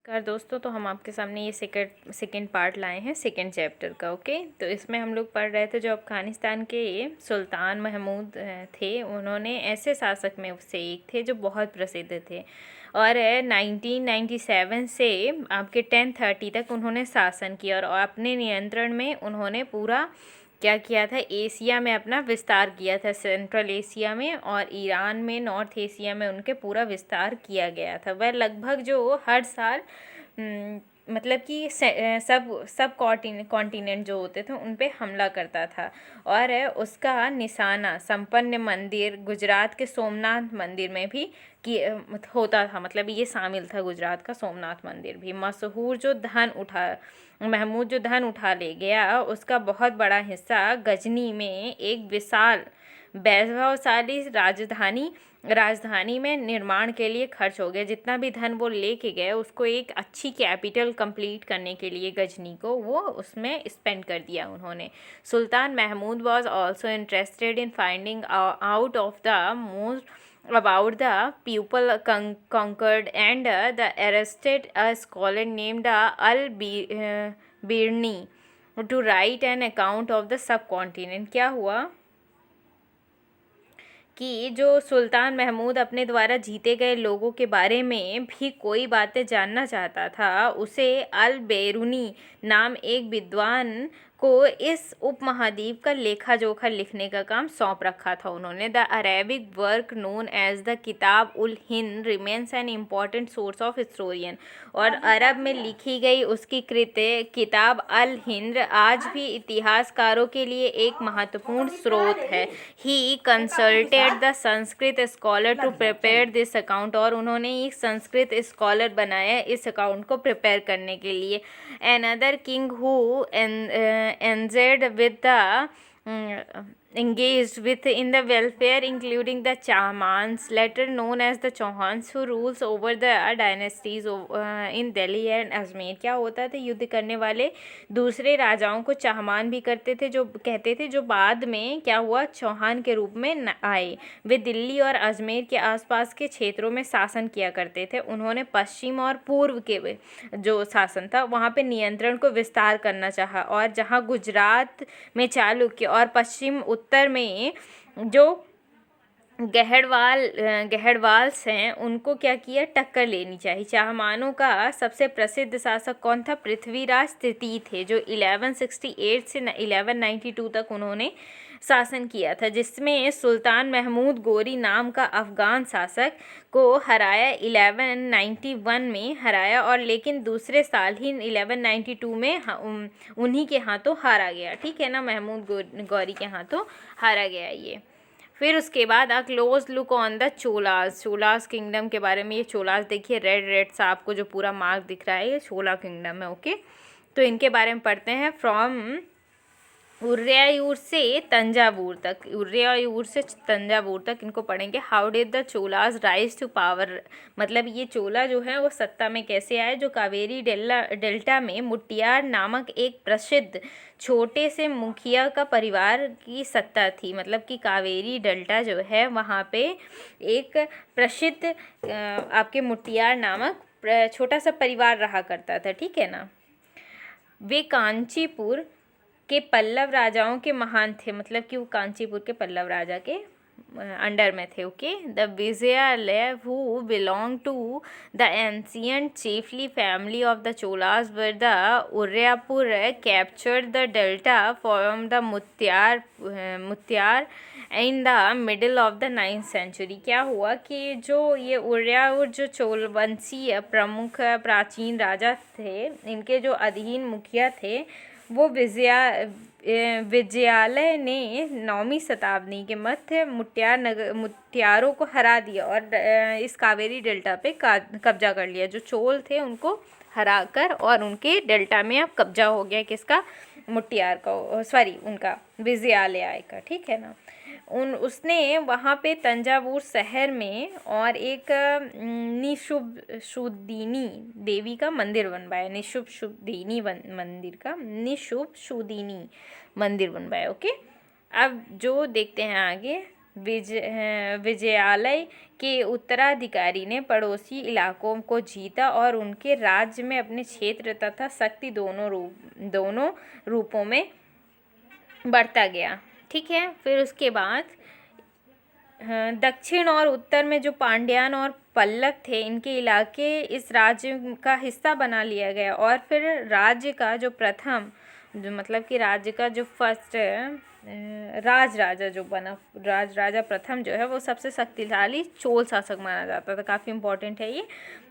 नमस्कार दोस्तों, तो हम आपके सामने ये सेकंड पार्ट लाए हैं सेकंड चैप्टर का। ओके, तो इसमें हम लोग पढ़ रहे थे जो अफ़गानिस्तान के सुल्तान महमूद थे। उन्होंने ऐसे शासक में से एक थे जो बहुत प्रसिद्ध थे और 1997 से आपके 1030 तक उन्होंने शासन किया और अपने नियंत्रण में उन्होंने पूरा क्या किया था, एशिया में अपना विस्तार किया था। सेंट्रल एशिया में और ईरान में, नॉर्थ एशिया में उनके पूरा विस्तार किया गया था। वह लगभग जो हर साल मतलब कि सब कॉन्टिनेंट जो होते थे उन पे हमला करता था। और उसका निशाना संपन्न मंदिर गुजरात के सोमनाथ मंदिर में भी कि होता था। मतलब ये शामिल था गुजरात का सोमनाथ मंदिर भी। मशहूर जो महमूद जो धन उठा ले गया उसका बहुत बड़ा हिस्सा गजनी में एक विशाल वैभवशाली राजधानी में निर्माण के लिए खर्च हो गया। जितना भी धन वो लेके गए उसको एक अच्छी कैपिटल कंप्लीट करने के लिए गजनी को वो उसमें स्पेंड कर दिया उन्होंने। Sultan Mahmud was also interested in finding out of the most about the people conquered and the arrested a scholar named Al-Birni to write an account of the subcontinent। क्या हुआ कि जो सुल्तान महमूद अपने द्वारा जीते गए लोगों के बारे में भी कोई बातें जानना चाहता था, उसे अल बेरूनी नाम एक विद्वान को इस उपमहाद्वीप का लेखा जोखा लिखने का काम सौंप रखा था उन्होंने। The Arabic work known as the Kitab ul Hind remains an important source of historian. और अरब में लिखी गई उसकी कृत्य किताब अल हिंद आज भी इतिहासकारों के लिए एक महत्वपूर्ण स्रोत है। He consulted the Sanskrit scholar to prepare this account. और उन्होंने एक संस्कृत स्कॉलर बनाया इस अकाउंट को प्रिपेयर करने के लिए। Another king who engaged with in the welfare including the Chahmans, later known as the Chauhans, who rules over the dynasties in Delhi and Ajmer। क्या होता था, युद्ध करने वाले दूसरे राजाओं को चाहमान भी करते थे, जो कहते थे, जो बाद में क्या हुआ, चौहान के रूप में आए। वे दिल्ली और अजमेर के आसपास के क्षेत्रों में शासन किया करते थे। उन्होंने पश्चिम और पूर्व के जो शासन था वहाँ पे नियंत्रण को विस्तार करना चाहा और जहाँ गुजरात में चालुक्य और पश्चिम उत्तर में जो गहड़वाल्स हैं उनको क्या किया, टक्कर लेनी चाहिए। चाहमानों का सबसे प्रसिद्ध शासक कौन था, पृथ्वीराज तृतीय थे, जो 1168 से 1192 तक उन्होंने शासन किया था, जिसमें सुल्तान महमूद गोरी नाम का अफगान शासक को हराया 1191 में हराया और लेकिन दूसरे साल ही 1192 में उन्हीं के हाथों हारा गया। ठीक है ना, महमूद गौरी के हाथों हारा गया ये। फिर उसके बाद a close look on the Cholas kingdom के बारे में। ये चोलास देखिए, रेड सा आपको जो पूरा मार्क दिख रहा है ये चोला किंगडम है। ओके, तो इनके बारे में पढ़ते हैं। फ्रॉम उदयपुर से तंजावुर तक इनको पढ़ेंगे। How did the Cholas rise to power. मतलब ये चोला जो है वो सत्ता में कैसे आए। जो कावेरी डेल्टा में मुटियार नामक एक प्रसिद्ध छोटे से मुखिया का परिवार की सत्ता थी। मतलब कि कावेरी डेल्टा जो है वहाँ पे एक प्रसिद्ध आपके मुटियार नामक छोटा सा परिवार रहा करता था। ठीक है ना। वे कांचीपुर के पल्लव राजाओं के महान थे। मतलब कि वो कांचीपुर के पल्लव राजा के अंडर में थे। Okay, the Vijayalaya who belong to the ancient chiefly family of the Cholas were the Udaipur captured the delta from the Muttaraiyar in the middle of the 9th century. क्या हुआ कि जो ये उदयपुर जो चोलवंशीय प्रमुख प्राचीन राजा थे, इनके जो अधीन मुखिया थे वो विजयालय ने 9वीं शताब्दी के मध्य मुटियारों को हरा दिया और इस कावेरी डेल्टा पे कब्जा कर लिया। जो चोल थे उनको हराकर और उनके डेल्टा में अब कब्जा हो गया किसका, मुटियार का, सॉरी उनका विजयालय का। ठीक है ना। उसने वहाँ पे तंजावुर शहर में और एक निशुभशुदिनी देवी का मंदिर बनवाया। निशुभशुदिनी मंदिर बनवाया। ओके, अब जो देखते हैं आगे विजयालय के उत्तराधिकारी ने पड़ोसी इलाकों को जीता और उनके राज्य में अपने क्षेत्र तथा शक्ति दोनों रूपों में बढ़ता गया। ठीक है, फिर उसके बाद दक्षिण और उत्तर में जो पांड्यान और पल्लव थे, इनके इलाके इस राज्य का हिस्सा बना लिया गया। और फिर राज्य का जो प्रथम मतलब कि राज्य का जो फर्स्ट राजा प्रथम जो है वो सबसे शक्तिशाली चोल शासक माना जाता था। काफ़ी इम्पोर्टेंट है ये।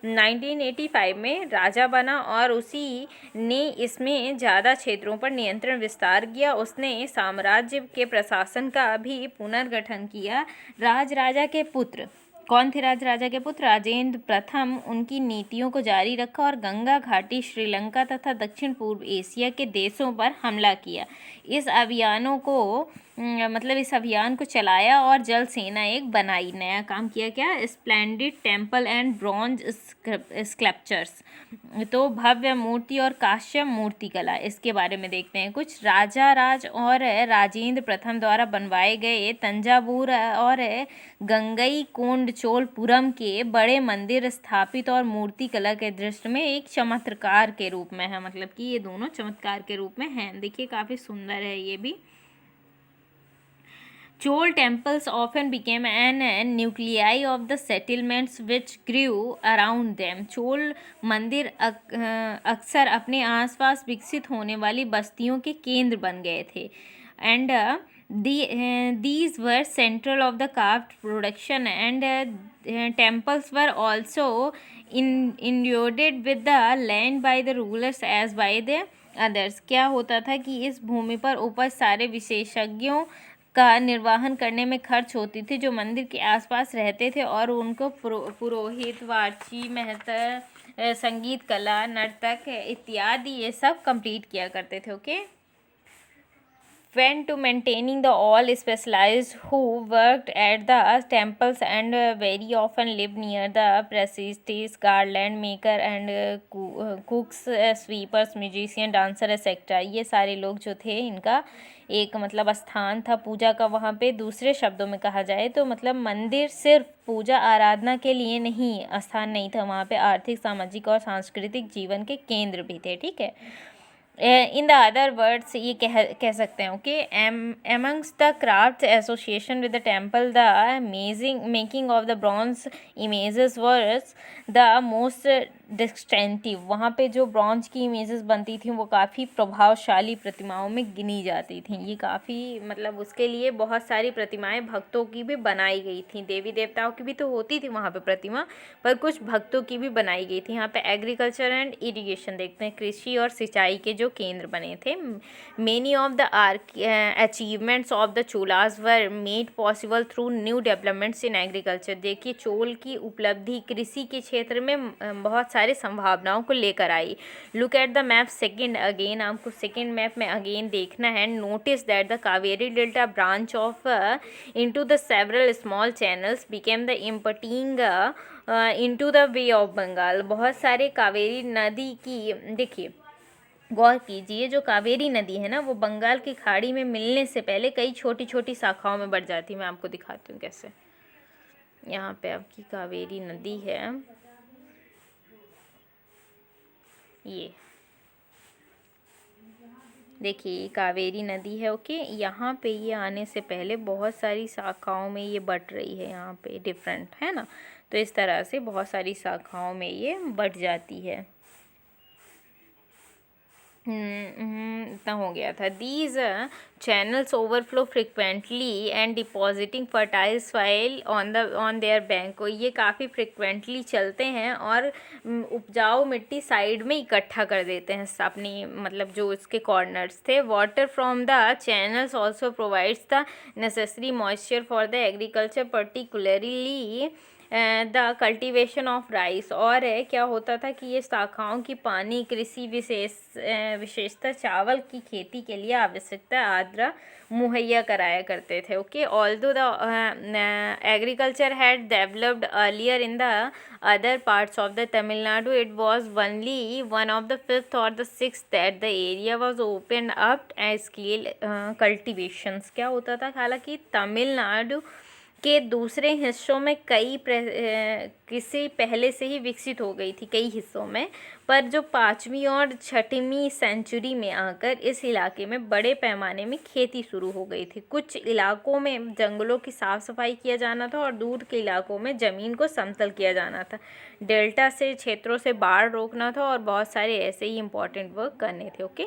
1985 में राजा बना और उसी ने इसमें ज़्यादा क्षेत्रों पर नियंत्रण विस्तार किया। उसने साम्राज्य के प्रशासन का भी पुनर्गठन किया। राजा के पुत्र कौन थे? राजा के पुत्र राजेंद्र प्रथम उनकी नीतियों को जारी रखा और गंगा घाटी, श्रीलंका तथा दक्षिण पूर्व एशिया के देशों पर हमला किया। इस अभियान को चलाया और जल सेना एक बनाई। नया काम किया क्या? Splendid temple and bronze sculptures, तो भव्य मूर्ति और कांस्य मूर्ति कला। इसके बारे में देखते हैं कुछ। राज और राजेंद्र प्रथम द्वारा बनवाए गए तंजावुर और गंगईकोंडचोलपुरम के बड़े मंदिर स्थापित और मूर्ति कला के दृष्टि में एक चमत्कार के रूप में है। मतलब कि ये दोनों चमत्कार के रूप में हैं। देखिए काफ़ी सुंदर है ये भी। Chol temples often became an nuclei of the settlements which grew around them. Chola मंदिर अक्सर अपने आसपास विकसित होने वाली बस्तियों के केंद्र बन गए थे। And these were central of the craft production and temples were also endowed with the land by the rulers as by the others. क्या होता था कि इस भूमि पर उपज सारे विशेषज्ञों का निर्वहन करने में खर्च होती थी जो मंदिर के आसपास रहते थे, और उनको पुरोहित, वार्ची, मेहतर, संगीत कला, नर्तक इत्यादि ये सब कंप्लीट किया करते थे। Okay, went to maintaining the all specialized who worked at the temples and very often lived near the priestess, garland maker and cooks, sweepers, musician, dancer etc. ये सारे लोग जो थे इनका एक मतलब स्थान था पूजा का वहाँ पे। दूसरे शब्दों में कहा जाए तो मतलब मंदिर सिर्फ पूजा आराधना के लिए नहीं स्थान नहीं था, वहाँ पे आर्थिक, सामाजिक और सांस्कृतिक जीवन के केंद्र भी थे। ठीक है, इन द अदर वर्ड्स ये कह सकते हैं okay. Amongst the craft association with the temple the making of the bronze images were the most distinctive. वहाँ पे जो ब्रॉन्ज की इमेजेस बनती थी वो काफ़ी प्रभावशाली प्रतिमाओं में गिनी जाती थी। ये काफ़ी मतलब उसके लिए बहुत सारी प्रतिमाएं भक्तों की भी बनाई गई थी। देवी देवताओं की भी तो होती थी वहाँ पे प्रतिमा, पर कुछ भक्तों की भी बनाई गई थी। यहाँ पे एग्रीकल्चर एंड इरिगेशन देखते हैं, कृषि और सिंचाई के जो केंद्र बने थे। Many of the achievements of the Cholas were made possible through new developments in agriculture. देखिए चोल की उपलब्धि कृषि के क्षेत्र में बहुत सारी संभावनाओं को लेकर आई। Look at the map second again, आपको सेकंड मैप में अगेन देखना है। Notice that the Kaveri delta branch off into the several small channels became the emptying into the bay of Bengal. बहुत सारे कावेरी नदी की, देखिए गौर कीजिए, जो कावेरी नदी है ना वो बंगाल की खाड़ी में मिलने से पहले कई छोटी छोटी शाखाओं में बढ़ जाती है। मैं आपको दिखाती हूँ कैसे। यहाँ पे आपकी कावेरी नदी है, ये देखिए कावेरी नदी है। ओके, यहाँ पे ये आने से पहले बहुत सारी शाखाओं में ये बढ़ रही है। यहाँ पे डिफरेंट है ना, तो इस तरह से बहुत सारी शाखाओं में ये बढ़ जाती है। इतना हो गया था। These channels overflow frequently and depositing fertile soil on their bank. ये काफ़ी फ्रिक्वेंटली चलते हैं और उपजाऊ मिट्टी साइड में इकट्ठा कर देते हैं अपनी मतलब जो इसके कॉर्नर्स थे। Water from the channels also provides the necessary moisture for the agriculture particularly the cultivation of rice. और क्या होता था कि ये शाखाओं की पानी कृषि विशेषता चावल की खेती के लिए आवश्यकता आर्द्रा मुहैया कराया करते थे। Okay, although the agriculture had developed earlier in the other parts of the Tamil Nadu, it was only one of the fifth और the sixth that the area was open up as scale cultivations. क्या होता था, हालांकि तमिलनाडु के दूसरे हिस्सों में किसी पहले से ही विकसित हो गई थी कई हिस्सों में, पर जो 5वीं और 6वीं सेंचुरी में आकर इस इलाके में बड़े पैमाने में खेती शुरू हो गई थी। कुछ इलाकों में जंगलों की साफ सफाई किया जाना था और दूर के इलाकों में ज़मीन को समतल किया जाना था। डेल्टा से क्षेत्रों से बाढ़ रोकना था और बहुत सारे ऐसे ही इम्पोर्टेंट वर्क करने थे। Okay,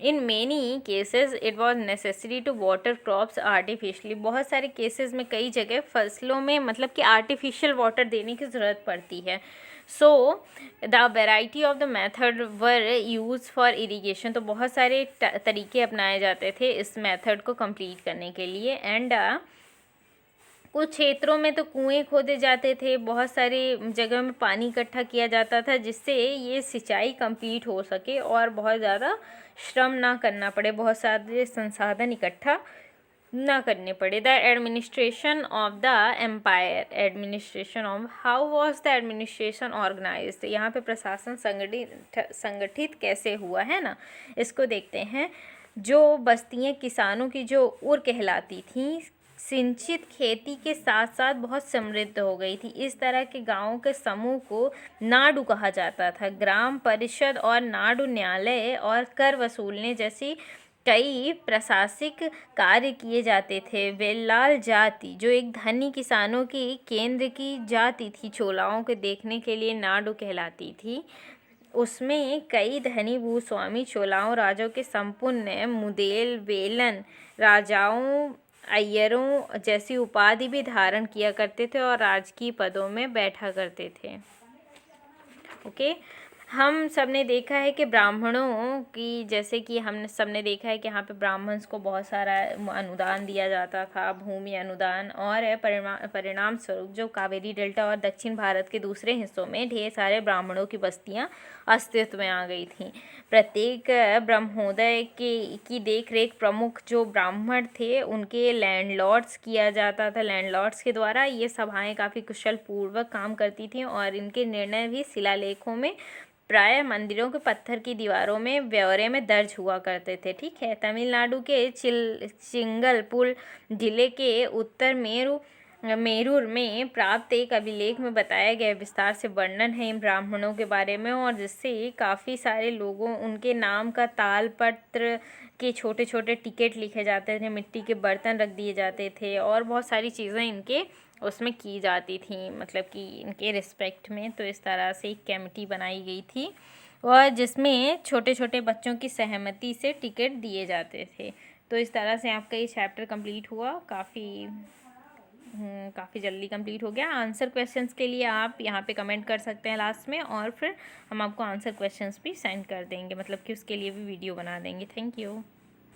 in many cases it was necessary to water crops artificially. बहुत सारे केसेस में कई जगह फसलों में मतलब कि आर्टिफिशियल वाटर देने की ज़रूरत पड़ती है। So the variety of the method were use for irrigation. तो बहुत सारे तरीके अपनाए जाते थे इस मेथड को कंप्लीट करने के लिए। एंड कुछ क्षेत्रों में तो कुएं खोदे जाते थे, बहुत सारी जगह में पानी इकट्ठा किया जाता था जिससे ये सिंचाई कंप्लीट हो सके और बहुत ज़्यादा श्रम ना करना पड़े, बहुत सारे संसाधन इकट्ठा ना करने पड़े। The administration of the empire, administration of, how was the administration organised. यहाँ पे प्रशासन संगठित कैसे हुआ है ना, इसको देखते हैं। जो बस्तियाँ किसानों की जो उर कहलाती थीं, सिंचित खेती के साथ साथ बहुत समृद्ध हो गई थी। इस तरह के गांवों के समूह को नाडु कहा जाता था। ग्राम परिषद और नाडु न्यायालय और कर वसूलने जैसी कई प्रशासनिक कार्य किए जाते थे। वेल्लाल जाति जो एक धनी किसानों की केंद्र की जाति थी, चोलाओं के देखने के लिए नाडु कहलाती थी। उसमें कई धनी भूस्वामी चोलाओं राजाओं के संपूर्ण मुदेल, वेलन, राजाओं, अय्यरों जैसी उपाधि भी धारण किया करते थे और राजकीय पदों में बैठा करते थे। ओके, हम सब ने देखा है कि ब्राह्मणों की, जैसे कि हम सब ने देखा है कि यहाँ पे ब्राह्मण्स को बहुत सारा अनुदान दिया जाता था, भूमि अनुदान, और परिणाम स्वरूप जो कावेरी डेल्टा और दक्षिण भारत के दूसरे हिस्सों में ढेर सारे ब्राह्मणों की बस्तियाँ अस्तित्व में आ गई थीं। प्रत्येक ब्रह्मोदय की देख रेख प्रमुख जो ब्राह्मण थे उनके लैंडलॉर्ड्स किया जाता था। लैंडलॉर्ड्स के द्वारा ये सभाएं काफ़ी कुशल पूर्वक काम करती थीं और इनके निर्णय भी शिलालेखों में प्राय मंदिरों के पत्थर की दीवारों में ब्यौरे में दर्ज हुआ करते थे। ठीक है, तमिलनाडु के चिंगलपुल जिले के उत्तर मेरूर में प्राप्त एक अभिलेख में बताया गया विस्तार से वर्णन है इन ब्राह्मणों के बारे में, और जिससे काफ़ी सारे लोगों उनके नाम का तालपत्र के छोटे छोटे टिकट लिखे जाते थे, मिट्टी के बर्तन रख दिए जाते थे और बहुत सारी चीज़ें इनके उसमें की जाती थी, मतलब कि इनके रिस्पेक्ट में। तो इस तरह से एक कमेटी बनाई गई थी और जिसमें छोटे छोटे बच्चों की सहमति से टिकट दिए जाते थे। तो इस तरह से आपका ये चैप्टर कंप्लीट हुआ, काफ़ी जल्दी कंप्लीट हो गया। आंसर क्वेश्चंस के लिए आप यहाँ पे कमेंट कर सकते हैं लास्ट में, और फिर हम आपको आंसर क्वेश्चंस भी सेंड कर देंगे, मतलब कि उसके लिए भी वीडियो बना देंगे। Thank you.